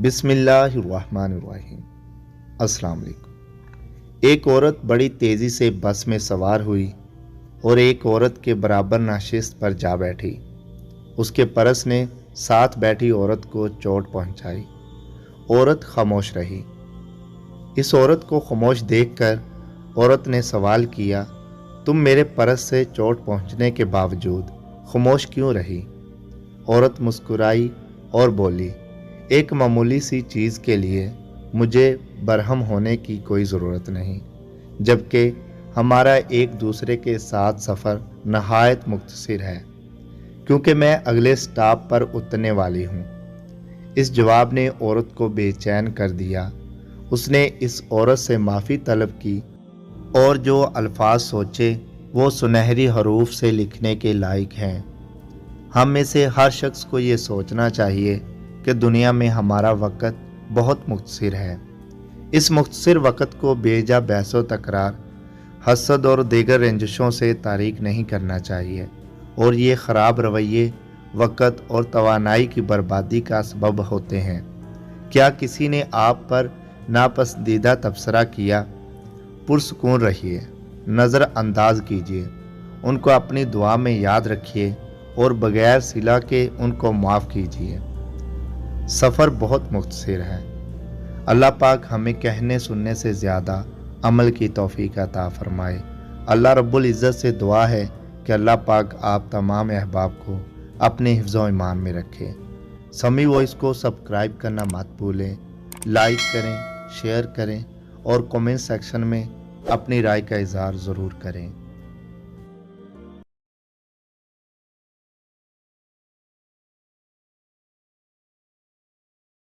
बिस्मिल्लाहिर्रहमानिर्रहीम। अस्सलाम वालेकुम। एक औरत बड़ी तेज़ी से बस में सवार हुई और एक औरत के बराबर नशिस्त पर जा बैठी। उसके परस ने साथ बैठी औरत को चोट पहुंचाई। औरत खामोश रही। इस औरत को खामोश देखकर औरत ने सवाल किया, तुम मेरे परस से चोट पहुंचने के बावजूद खामोश क्यों रही? औरत मुस्कुराई और बोली, एक मामूली सी चीज़ के लिए मुझे बरहम होने की कोई ज़रूरत नहीं, जबकि हमारा एक दूसरे के साथ सफ़र नहायत मुख्तसर है, क्योंकि मैं अगले स्टॉप पर उतरने वाली हूँ। इस जवाब ने औरत को बेचैन कर दिया। उसने इस औरत से माफ़ी तलब की और जो अल्फाज सोचे वो सुनहरी हरूफ से लिखने के लायक हैं। हम में से हर शख्स को ये सोचना चाहिए कि दुनिया में हमारा वक़्त बहुत मुख्तसर है। इस मुख्तसर वक़्त को बेजा बहसो तकरार, हसद और दीगर रंजिशों से तारीक नहीं करना चाहिए, और ये ख़राब रवैये वक़्त और तवानाई की बर्बादी का सबब होते हैं। क्या किसी ने आप पर नापसंदीदा तबसरा किया? पुरसुकून रहिए, नज़रअंदाज कीजिए, उनको अपनी दुआ में याद रखिए और बगैर सिला के उनको माफ़ कीजिए। सफ़र बहुत मुख्तसर है। अल्लाह पाक हमें कहने सुनने से ज़्यादा अमल की तौफीक अता फरमाए। अल्लाह रब्बुल इज़्ज़त से दुआ है कि अल्लाह पाक आप तमाम अहबाब को अपने हिफ्ज़ व ईमान में रखे। समी वॉइस को सब्सक्राइब करना मत भूलें, लाइक करें, शेयर करें और कमेंट सेक्शन में अपनी राय का इज़हार ज़रूर करें।